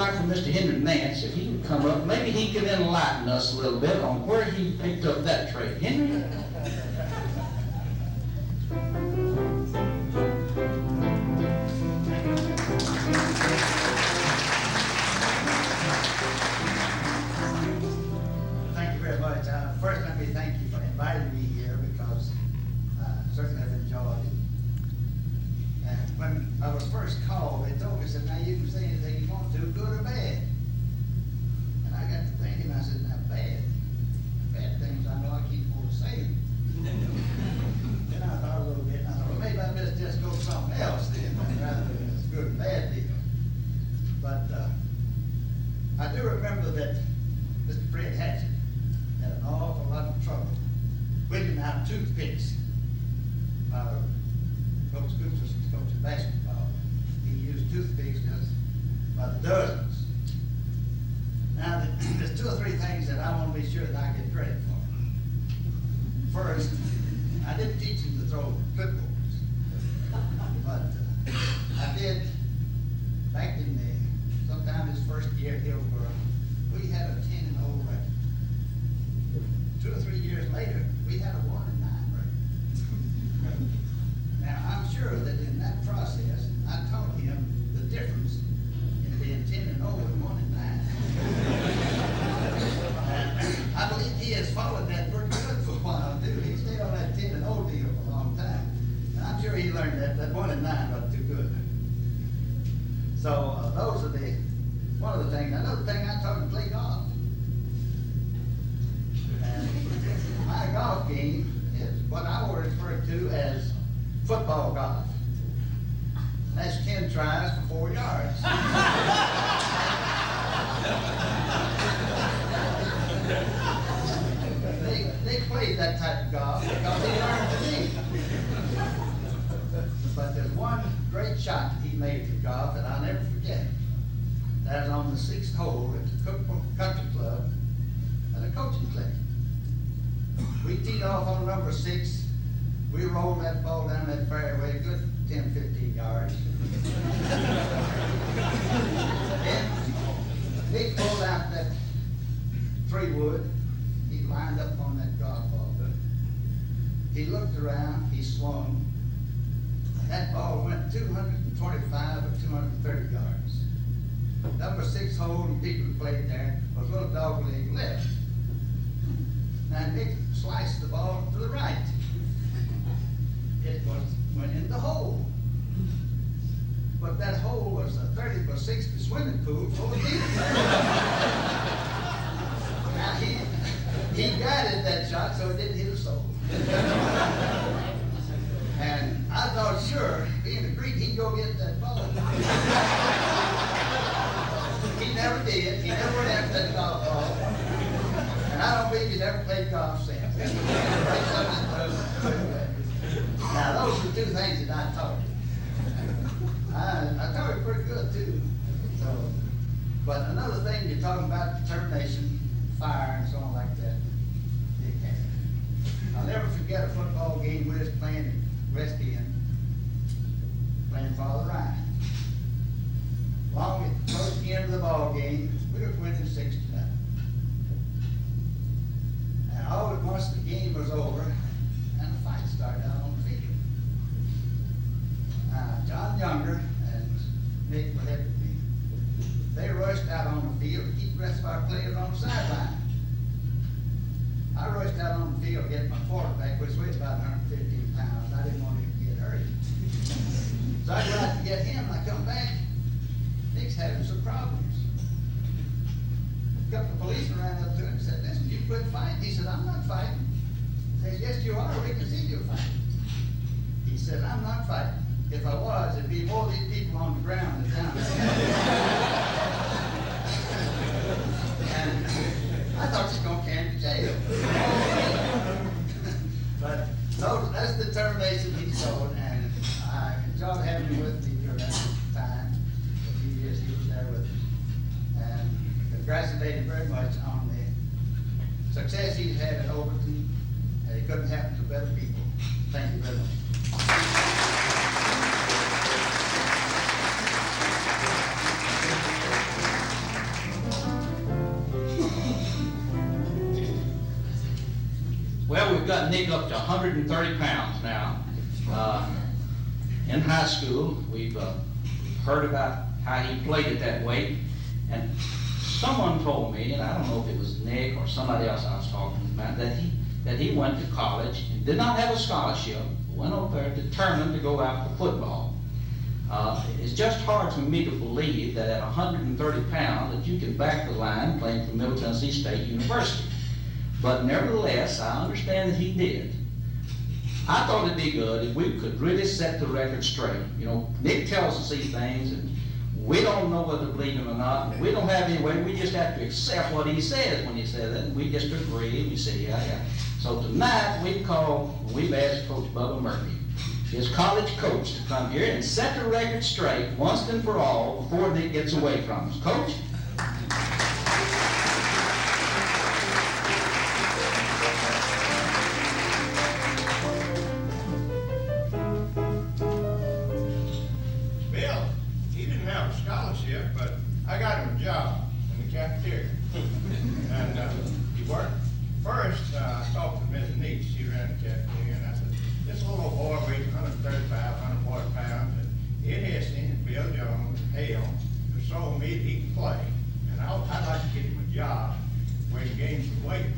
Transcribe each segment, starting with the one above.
like for Mr. Henry Nance, if he would come up, maybe he could enlighten us a little bit on where he picked up that trait. Henry? Thank you very much. First, let me thank you for inviting me here because I certainly have enjoyed it. And when I was first called, they told me, said, now you can say anything you want to, good or bad. And I got to thinking, I said, now bad. Bad things I know I can't afford to say them. Then I thought a little bit, and I thought, well, maybe I better just go something else then, rather than this good and bad deal. But I do remember that Mr. Fred Hatchett had an awful lot of trouble whittling out toothpicks. Coach Cooper was coaching basketball. He used toothpicks just by the dozens. Now, there's two or three things that I want to be sure that I get credit for. First, I didn't teach him to throw clipboards, but I did back in sometime his first year at Hillsborough. We had a 10-0 record. 2 or 3 years later, we had a 1-9 record. Now, I'm sure that in that process, I taught him the difference in being 10-0 and 1-9. And I believe he has followed that pretty good for a while, too. He stayed on that 10-0 deal for a long time. And I'm sure he learned that 1-9 wasn't too good. So those are one of the things. Another thing, I taught him to play golf. And my golf game is what I will refer to as football golf. That's 10 tries for 4 yards. They played that type of golf because they learned to me. But there's one great shot that he made for golf that I'll never forget. That was on the 6th hole at the Cookville Country Club at a coaching clinic. We teed off on number 6. We rolled that ball down that fairway a good 10, 15 yards. Then Nick pulled out that 3-wood. He lined up on that golf ball. He looked around, he swung. That ball went 225 or 230 yards. Number 6 hole, and people who played there was a little dogleg left. Now Nick sliced the ball to the right. It went in the hole. But that hole was a 30 by 60 swimming pool full of people. Now he guided that shot so it didn't hit a soul. And I thought, sure, being a Greek, he'd go get that ball. He never did. He never went after that golf ball. And I don't believe he's ever played golf since. Now, those are 2 things that I taught him. I taught him pretty good, too. So, but another thing, you're talking about determination, fire, and so on like that. I'll never forget a football game we was playing at West End, playing Father Ryan. Long at close to the end of the ball game, we were winning 6-0. And all at once the game was over, and a fight started out on the field. John Younger and Nick were ahead of me. They rushed out on the field to keep the rest of our players on the sideline. I rushed out on the field to get my quarterback, which weighs about 115 pounds. I didn't want him to get hurt. So I go out to get him, and I come back. Nick's having some problems. A couple of policemen ran up to him and said, listen, you quit fighting. He said, I'm not fighting. He said, yes, you are. We can see you're fighting. He said, I'm not fighting. If I was, it'd be more of these people on the ground than down there. And I thought he was going to carry him to jail. But that's the determination he showed, and I enjoyed having him with me during that time. A few years he was there with me. And congratulated very much on the success he's had at Overton, and it couldn't happen to better people. Thank you very much. got Nick up to 130 pounds now. In high school, we've heard about how he played at that weight, and someone told me, and I don't know if it was Nick or somebody else I was talking about, that he went to college and did not have a scholarship, went over there determined to go out for football. It's just hard for me to believe that at 130 pounds that you can back the line playing for Middle Tennessee State University. But nevertheless, I understand that he did. I thought it'd be good if we could really set the record straight. You know, Nick tells us these things, and we don't know whether to believe him or not. We don't have any way. We just have to accept what he says when he says it, and we just agree. We say, yeah. So tonight we've asked Coach Bubba Murphy, his college coach, to come here and set the record straight once and for all before Nick gets away from us. Coach? Bill, he didn't have a scholarship, but I got him a job in the cafeteria. And he worked. First, I talked to Miss Neat, she ran the cafeteria, and I said, this little boy weighs 135, 140 pounds, and Ed Hesse and Bill Jones, Hale, have told me that he can play. And I'd like to get him a job where he gains some weight.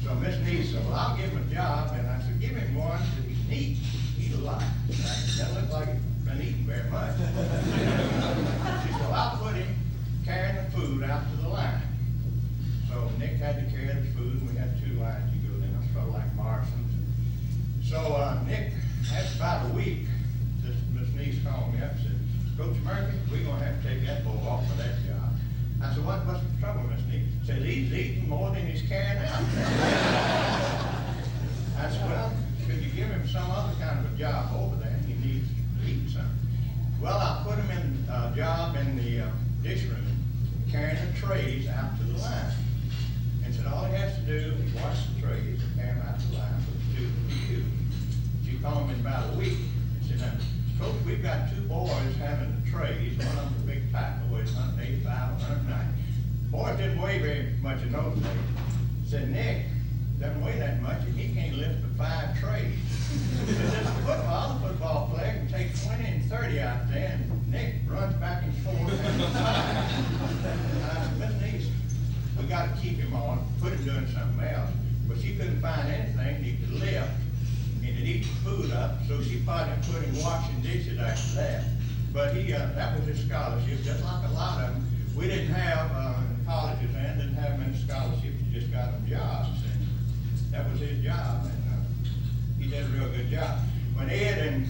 So Miss Neat said, well, I'll give him a job, and I said, give him one that he's neat, eat a lot. That looked like he'd been eating very much. She said, well, I'll put him carrying the food out to the line. So Nick had to carry the food, and we had 2 lines you go down, sort of like Morrison's. So Nick, after about a week, Miss Neese called me up and said, Coach Murphy, we're going to have to take that boy off of that job. I said, what's the trouble, Miss Neese? She said, he's eating more than he's carrying out. I said, well, could you give him some other kind of a job over there? He needs to eat something. Well, I put him in a job in the dish room, carrying the trays out to the line. And said all he has to do is wash the trays and carry them out to the line for the student to use. She called me in about a week and said, now, Coach, we've got 2 boys having the trays. One of them's a big tackle, weighs 185, 190. Boys didn't weigh very much in those days. Said, Nick doesn't weigh that much, and he can't lift but 5 trays. He said, this is football. The football player can take 20 and 30 out there, and Nick runs back and forth. And I said, Miss Neese, we got to keep him on, put him doing something else. But she couldn't find anything he could lift, and he'd eat the food up, so she probably put him washing dishes after that. But that was his scholarship, just like a lot of them. We didn't have, colleges then, didn't have many scholarships, you just got them jobs. And that was his job, and he did a real good job. When Ed and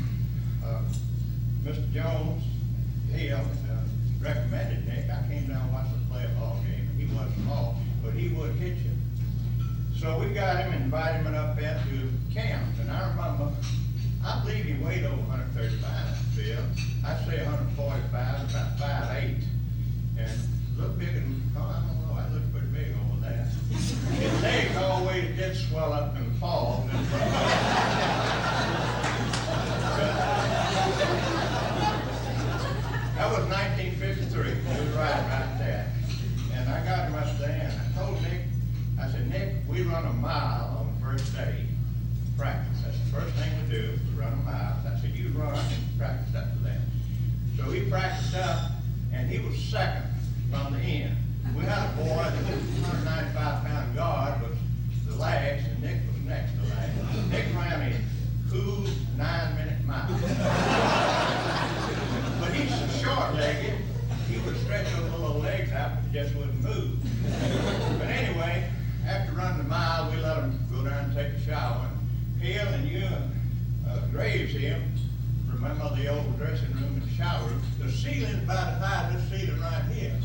Mr. Jones, Hale, recommended Nick, I came down and watched him play a ball game. He wasn't tall, but he would hit you. So we got him and invited him up there to camp. And I remember, I believe he weighed over 135, Bill. I'd say 145, about 5'8". And looked bigger than, I don't know, I looked pretty big over there. His legs always did swell up in the fall. That was 1953. He was right there. And I got him up there, and I told Nick, I said, Nick, we run a mile on the first day, practice. That's the first thing we do, we run a mile. I said, you run and practice after that. So he practiced up, and he was second from the end. We had a boy that was 195-pound guard, was the last, and Nick was next to last. Nick ran a cool 9-minute mile. But he's so short-legged, he would stretch those little legs out, but he just wouldn't move. But anyway, after running the mile, we let him go down and take a shower. And Hale and you and Graves here, remember the old dressing room and the shower room? The ceiling's about as high as this ceiling right here.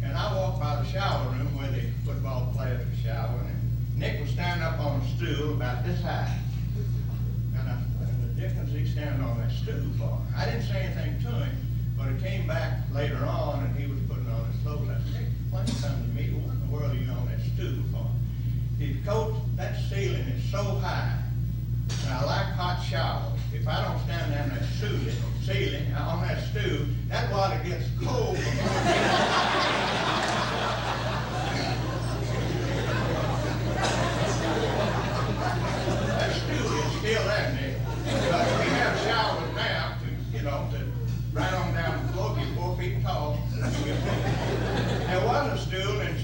And I walked by the shower room where the football players were showering, and Nick was standing up on a stool about this high. And the difference he's standing on that stool for. I didn't say anything to him, but it came back later on, and he was putting on his clothes. I said, Nick, explain something to me. What in the world are you on that stool for? He said, Coach, that ceiling is so high, and I like hot showers. If I don't stand down that ceiling, on that stool, that water gets cold before it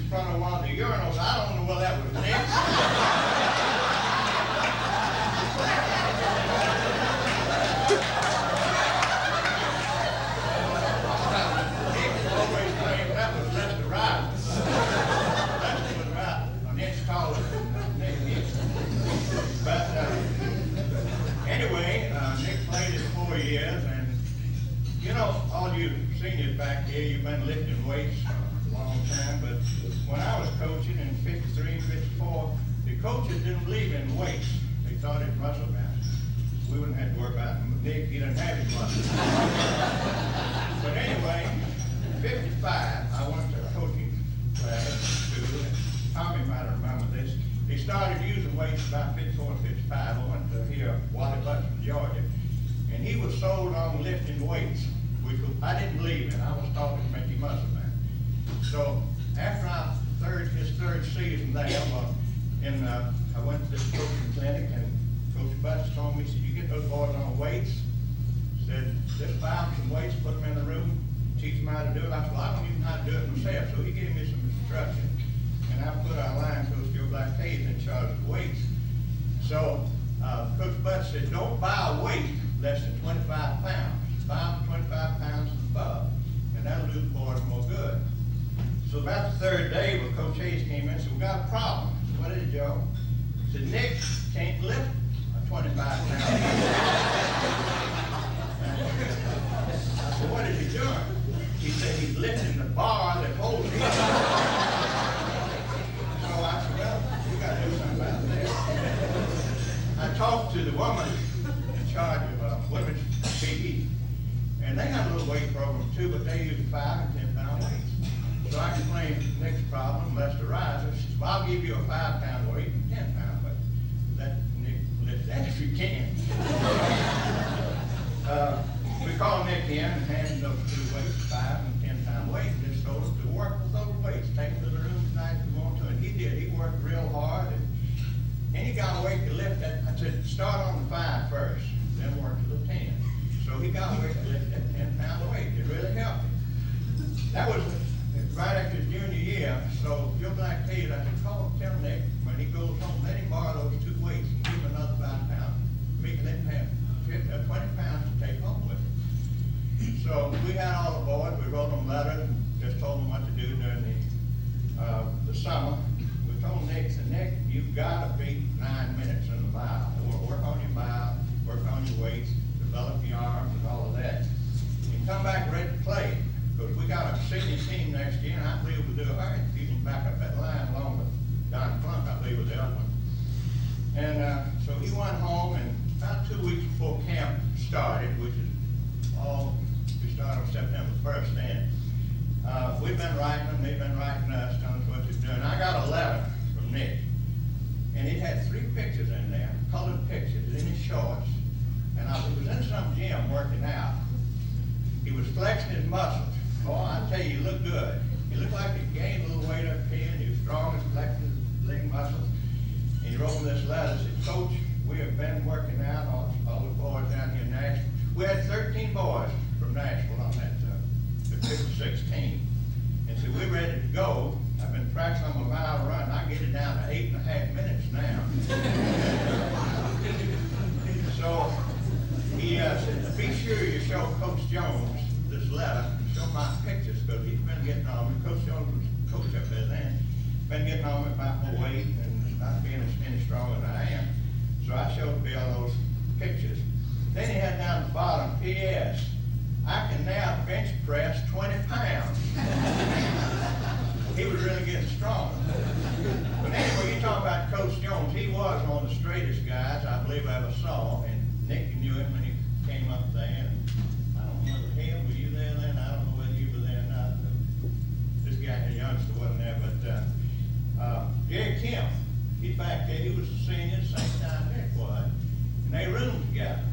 in front of one of the urinals. I don't know whether that was Nick. Nick always claimed that was Lester Rice. Lester was about an inch taller than Nick is. But anyway, Nick played it 4 years, and you know, all you seniors back here, you've been lifting weights a long time, but when I was coaching in 53 and 54, the coaches didn't believe in weights. They thought it muscle mass. We wouldn't have to worry about Nick, he doesn't have his muscle. But anyway, in 55, I went to a coaching class at school, and Tommy might remember this. They started using weights about 54 and 55. I went to hear Wally Butler from Georgia, and he was sold on lifting weights, which I didn't believe in. I was taught to make you muscle man. So after his third season there, I went to this coaching clinic, and Coach Butts told me, he said, you get those boys on weights. Said, just buy them some weights, put them in the room, teach them how to do it. I said, well, I don't even know how to do it myself. So he gave me some instructions, and I put our line coach Joe Black Hayes in charge of the weights. So Coach Butts said, don't buy a weight less than 25 pounds. Buy them 25 pounds and above, and that'll do the boys more good. So about the third day, when Coach Hayes came in and said, we got a problem. I said, what is it, Joe? He said, Nick can't lift a 25 pound. I said, what is he doing? He said, he's lifting the bar that holds him. So I said, well, we got to do something about that. I talked to the woman in charge of women's PE, and they have a little weight program too, but they use 5 and 10 pound weights. So I explained Nick's problem, Lester Rice. She said, well, I'll give you a 5 pound weight and 10 pound weight. That Nick lift that if you can. We called Nick in and handed those two weights, 5 and 10 pound weights, and just told him to work with those weights. Take them to the room tonight if you want to. And he did. He worked real hard, and he got a weight to lift that. I said, start on the 5 first, then work to the 10. So he got a weight to lift that 10 pound weight. It really helped him. That was right after his junior year. So Joe Black Hayes, I said, tell Nick when he goes home, let him borrow those 2 weights and give him another 5 pounds. Make him have 20 pounds to take home with him. So we had all the boys, we wrote them letters, and just told them what to do during the summer. We told Nick, said, Nick, you've got to beat 9 minutes in the mile. Work on your mile, work on your weights, develop your arms and all of that. And come back ready to play. Because we got a senior team next year, and I believe we'll do all right if you can back up that line along with Don Plunk, I believe was the other one. And so he went home, and about 2 weeks before camp started, which is we started on September 1st then. We've been writing them, they've been writing us, telling us what to do. And I got a letter from Nick, and it had 3 pictures in there, colored pictures, in his shorts. And I was in some gym working out. He was flexing his muscles. Boy, I tell you, he looked good. He looked like he gained a little weight up here, and he was strong as flexing his leg muscles. And he wrote me this letter, said, Coach, we have been working out, all the boys down here in Nashville. We had 13 boys from Nashville on that, the 56 team. And so we're ready to go. I've been practicing on my mile run. I get it down to 8.5 minutes now. So he said, be sure you show Coach Jones this letter, show my pictures, because he's been getting on me. Coach Jones was coach up there then. Been getting on me about my weight and not being as strong as I am. So I showed Bill those pictures. Then he had down the bottom, P.S. I can now bench press 20 pounds. He was really getting strong. But anyway, you talk about Coach Jones. He was one of the straightest guys I believe I ever saw. And Nick knew him when he came up there. And I don't know whether him, were you there then? I don't know whether you were there or not. This guy, the youngster, wasn't there. But Jerry Kemp, he's back there. He was a senior at the same time Nick was. And they roomed together.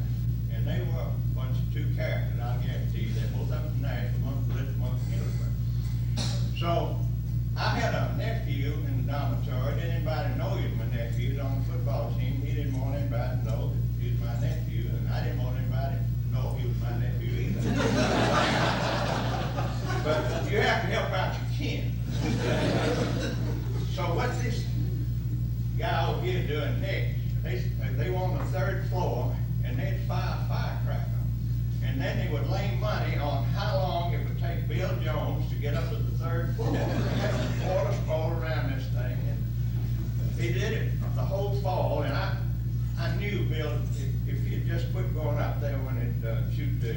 And they were a bunch of 2 characters, I'll guarantee you. They're both up in Nashville, one from Little, one from Hillsborough. So I had a nephew in the dormitory. Didn't anybody know he was my nephew. He was on the football team. He didn't want anybody to know that he was my nephew, and I didn't want anybody to know he was my nephew either. But you have to help out your kin. So what this guy over here doing next, they were on the third floor, and they'd fire a firecracker. And then they would lay money on how long it would take Bill Jones to get up to the third floor. They had quarters all around this thing, and he did it the whole fall, and I knew Bill, if he had just quit going up there when it shoot the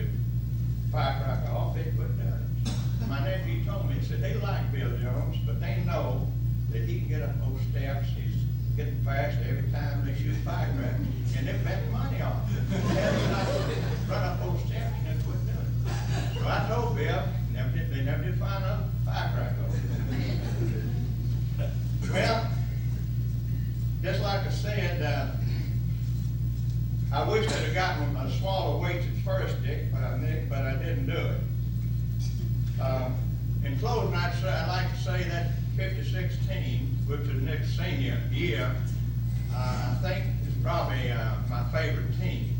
firecracker off, he'd quit doing it. My nephew told me, he said, they like Bill Jones, but they know that he can get up those steps, he's getting faster every time they shoot firecracker, and they're betting money on it. Run up those steps and then quit doing it. So I told Bill, they never did find a firecracker. Well, just like I said, I wish I'd have gotten a smaller weights at first, Nick, but I didn't do it. In closing, I'd like to say that 56 team, which is Nick's senior year, I think is probably my favorite team.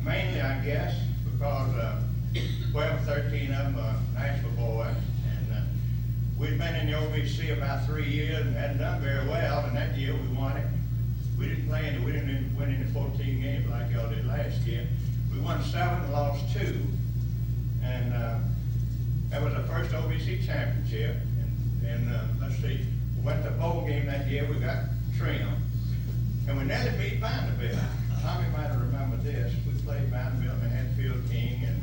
Mainly, I guess, because 12, 13 of them are Nashville boys, and we'd been in the OVC about 3 years and hadn't done very well, and that year we won it. We didn't win any 14 games like y'all did last year. We won 7 and lost 2, and that was our first OVC championship. And let's see, we went to a bowl game that year, we got trimmed, and we nearly beat Vanderbilt. Tommy might have remembered this. We played Vanderbilt and had Field King, and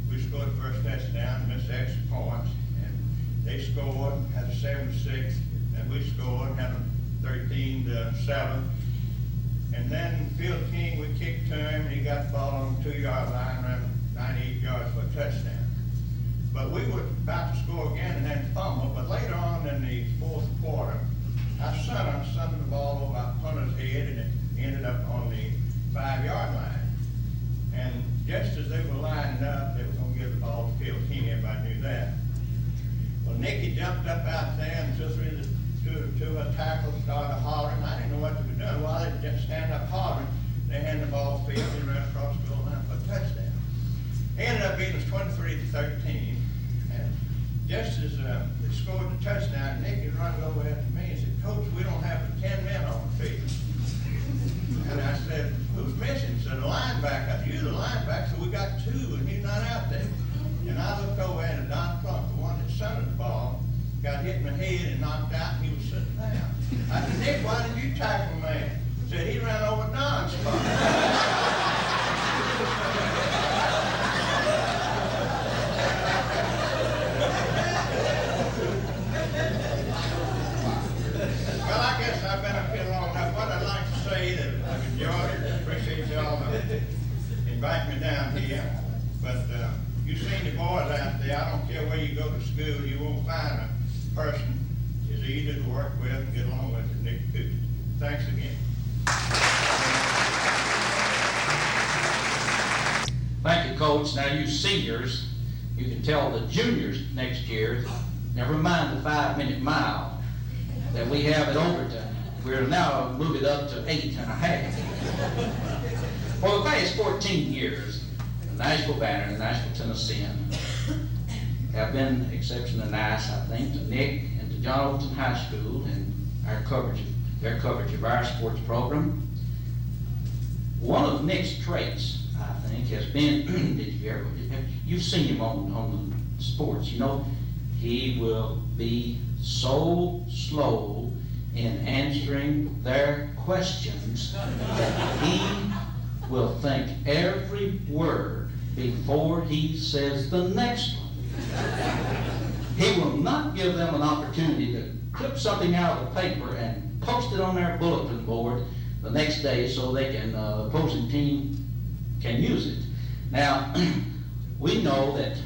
we scored the first touchdown, missed extra points, and they scored, had a 7-6, and we scored, had a 13-7. And then Field King, we kicked to him, and he got the ball on the 2-yard line, ran 98 yards for a touchdown. But we were about to score again and then fumble, but later on in the fourth quarter, our center sent the ball over our punter's head, and it ended up on the 5-yard line. And just as they were lining up, they were going to give the ball to Field King. Everybody knew that. Well, Nicky jumped up out there and just really to a tackle, started hollering. I didn't know what they were doing. While they just stand up hollering, they handed the ball to Field, and he ran across the goal line for a touchdown. They ended up beating us 23-13. And just as they scored the touchdown, Nicky run over after me and said, "Coach, we don't have 10 men on the field." And I said, "Who's missing?" He said, "The linebacker." I said, "You're the linebacker, so we got 2, and he's not out there." And I looked over at Don Plunk, the one that centered the ball, got hit in the head and knocked out, and he was sitting down. I said, "Nick, why did you tackle man?" He said, "He ran over Don's spot." Well, I guess I've been up here long enough. What I'd like to say that I've enjoyed it, appreciate y'all inviting me down here. But you've seen the boys out there. I don't care where you go to school, you won't find a person as easy to work with and get along with as Nick Cooper. Thanks again. Thank you, Coach. Now, you seniors, you can tell the juniors next year, never mind the 5-minute mile that we have at Overton. We're now moving up to 8.5. For the past 14 years, the Nashville Banner and the Nashville Tennessean have been exceptionally nice, I think, to Nick and to John Overton High School and their coverage of our sports program. One of Nick's traits, I think, has been, you've seen him on the sports, you know, he will be so slow in answering their questions that he will think every word before he says the next one. He will not give them an opportunity to clip something out of the paper and post it on their bulletin board the next day so they can, the opposing team can use it. Now, we know that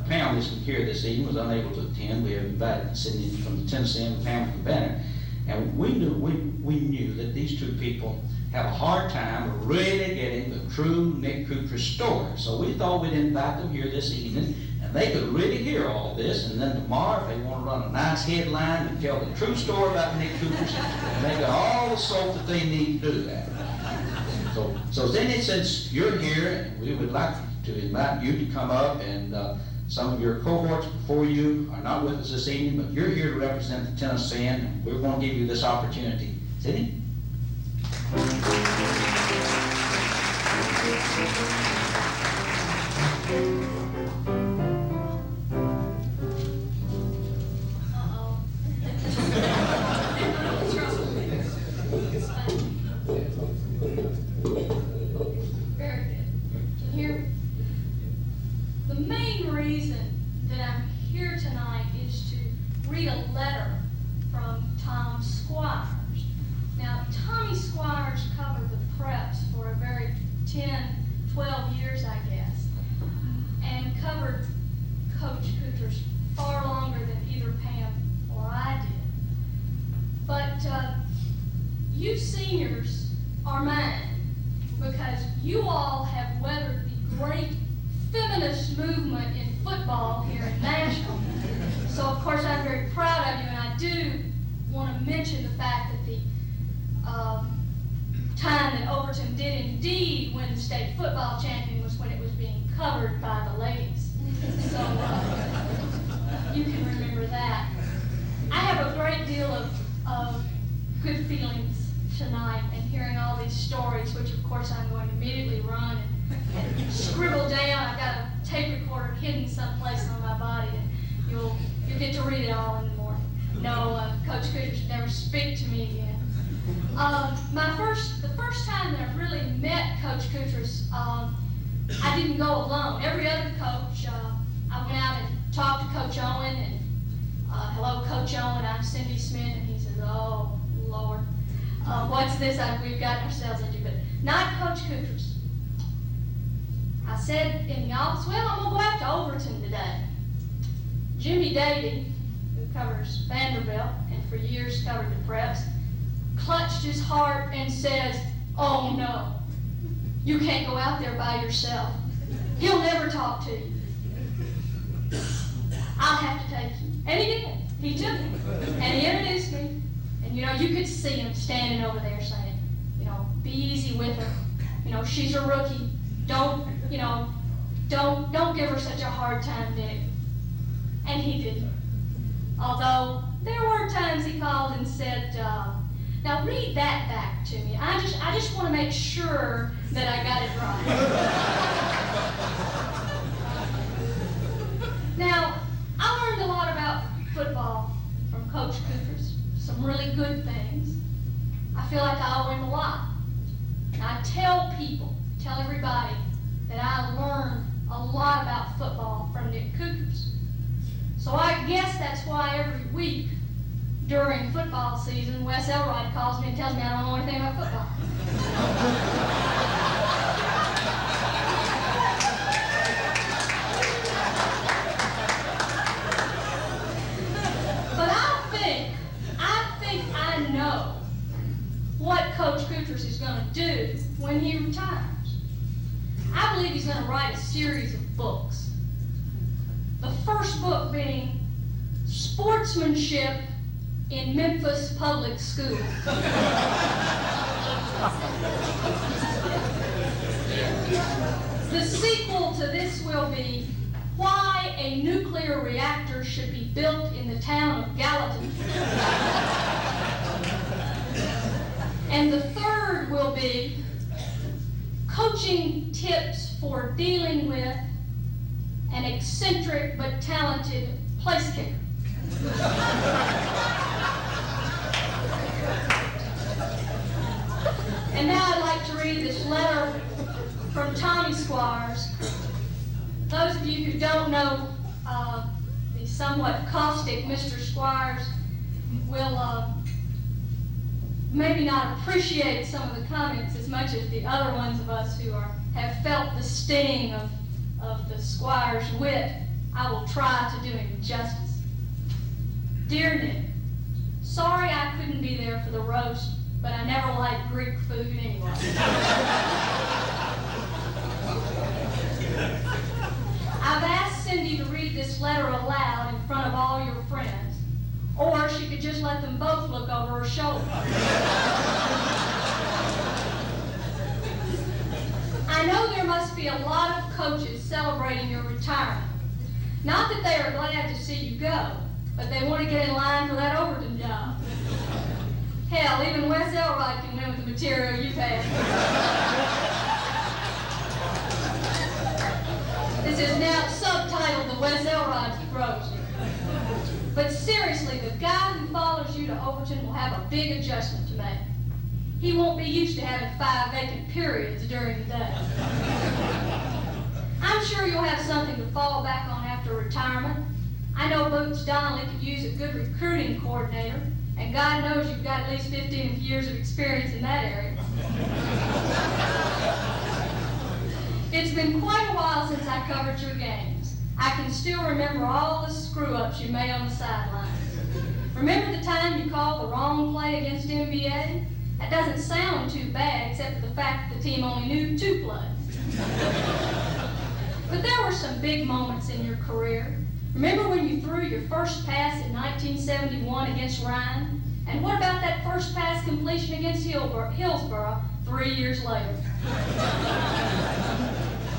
Pam isn't here this evening, was unable to attend. We have invited Sydney from the Tennessee and Pam from the Banner. And we knew that these two people have a hard time of really getting the true Nick Cooper story. So we thought we'd invite them here this evening, and they could really hear all this. And then tomorrow, if they want to run a nice headline and tell the true story about Nick Cooper, they got all the soap that they need to do that. So Sydney, since you're here, we would like to invite you to come up and Some of your cohorts before you are not with us this evening, but you're here to represent the Tennessean, and we're going to give you this opportunity. Sydney? Very good. Can you hear me? The main reason that I'm here tonight is to read a letter from Tom Squires. Now, Tommy Squires covered the preps for a very 10, 12 years, I guess, and covered Coach Kuchers far longer than either Pam or I did. But you seniors are mine because you all have weathered the great feminist movement in football here in Nashville. So of course I'm very proud of you, and I do want to mention the fact that the time that Overton did indeed win the state football champion was when it was being covered by the ladies. So you can remember that. I have a great deal of good feelings tonight and hearing all these stories, which of course I'm going to immediately run and scribble down. I've got a tape recorder hidden someplace on my body, and you'll get to read it all in the morning. No, Coach Kuchers should never speak to me again. The first time that I really met Coach Kuchers, I didn't go alone. Every other coach, I went out and talked to Coach Owen, and hello, Coach Owen, I'm Cindy Smith, and he says, oh, Lord, what's this we've got ourselves into? But not Coach Kuchers. I said in the office, well, I'm going to go out to Overton today. Jimmy Davey, who covers Vanderbilt and for years covered the preps, clutched his heart and says, oh no, you can't go out there by yourself. He'll never talk to you. I'll have to take you. And he did. He took me. And he introduced me. And you could see him standing over there saying, be easy with her. She's a rookie. Don't give her such a hard time, Dick. And he didn't. Although there were times he called and said, now read that back to me. I just want to make sure that I got it right. Now, I learned a lot about football from Coach Kuchers. Some really good things. I feel like I owe him a lot. And I tell everybody that I learned a lot about football from Nick Kuchers. So I guess that's why every week during football season, Wes Elrod calls me and tells me I don't know anything about football. But I think I know what Coach Kuchers is going to do when he retires. I believe he's going to write a series of books. The first book being Sportsmanship in Memphis Public Schools. The sequel to this will be Why a Nuclear Reactor Should Be Built in the Town of Gallatin. And the third will be Coaching Tips for Dealing with an Eccentric but Talented Place Kicker. And now I'd like to read this letter from Tommy Squires. Those of you who don't know the somewhat caustic Mr. Squires will maybe not appreciate some of the comments as much as the other ones of us who have felt the sting of the Squires' wit. I will try to do him justice. Dear Nick, sorry I couldn't be there for the roast, but I never liked Greek food anyway. I've asked Cindy to read this letter aloud in front of all your friends, or she could just let them both look over her shoulder. I know there must be a lot of coaches celebrating your retirement, Not that they are glad to see you go, but they want to get in line for that Overton job. Hell, even Wes Elrod can win with the material you've had. This is now subtitled The Wes Elrod's Approach. But seriously, the guy who follows you to Overton will have a big adjustment to make. He won't be used to having 5 vacant periods during the day. I'm sure you'll have something to fall back on after retirement. I know Boots Donnelly could use a good recruiting coordinator, and God knows you've got at least 15 years of experience in that area. It's been quite a while since I covered your games. I can still remember all the screw-ups you made on the sidelines. Remember the time you called the wrong play against NBA? That doesn't sound too bad, except for the fact that the team only knew 2 plays. But there were some big moments in your career. Remember when you threw your first pass in 1971 against Ryan? And what about that first pass completion against Hillsborough 3 years later?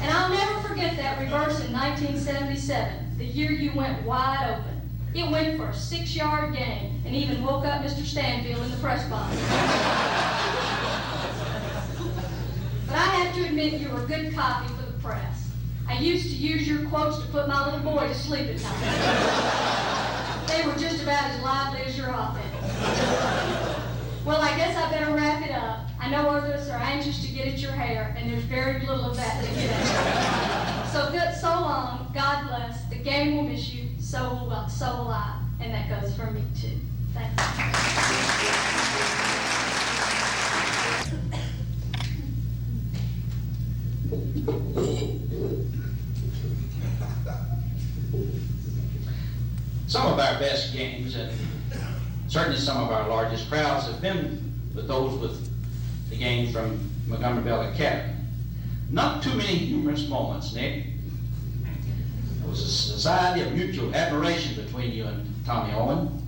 And I'll never forget that reverse in 1977, the year you went wide open. It went for a 6-yard gain and even woke up Mr. Stanfield in the press box. But I have to admit you were good copy for the press. I used to use your quotes to put my little boy to sleep at night. They were just about as lively as your offense. Well, I guess I better wrap it up. I know others are anxious to get at your hair, and there's very little of that to get at. So good, so long, God bless. The game will miss you, so will I. And that goes for me too. Thank Some of our best games, and certainly some of our largest crowds, have been with those with the games from Montgomery Bell Academy. Not too many humorous moments, Nick. There was a society of mutual admiration between you and Tommy Owen.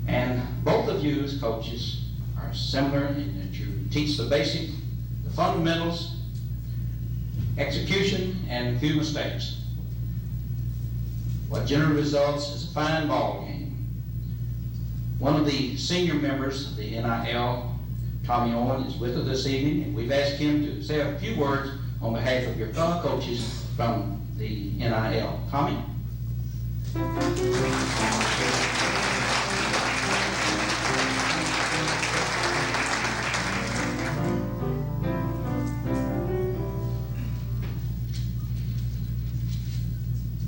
And both of you as coaches are similar in that you teach the basic, the fundamentals, execution, and few mistakes. What generally results is a fine ball game. One of the senior members of the NIL, Tommy Owen, is with us this evening, and we've asked him to say a few words on behalf of your fellow coaches from the NIL. Tommy?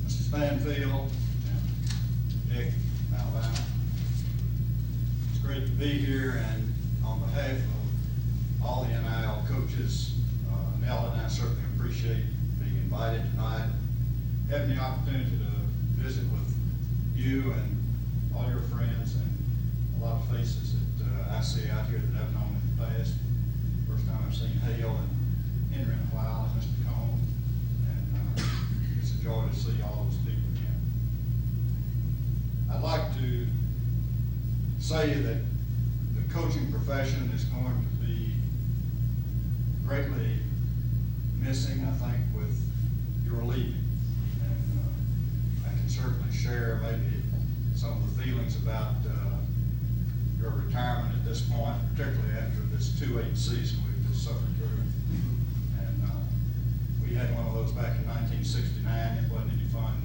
Mr. Stanfield, and Nick, Alabama. It's great to be here, and on behalf of all the NIL coaches, Nell and I certainly appreciate being invited tonight, having the opportunity to visit with you and all your friends and a lot of faces that I see out here that I've known in the past. First time I've seen Hale and Henry in a while, and Mr. Cone, and it's a joy to see all those people again. I'd like to say that the coaching profession is going to be greatly missing, I think, with your leaving. And I can certainly share maybe some of the feelings about your retirement at this point, particularly after this 2-8 season we've just suffered through. And we had one of those back in 1969. It wasn't any fun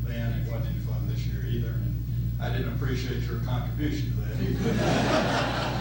then. It wasn't any fun this year either. And I didn't appreciate your contribution to that either.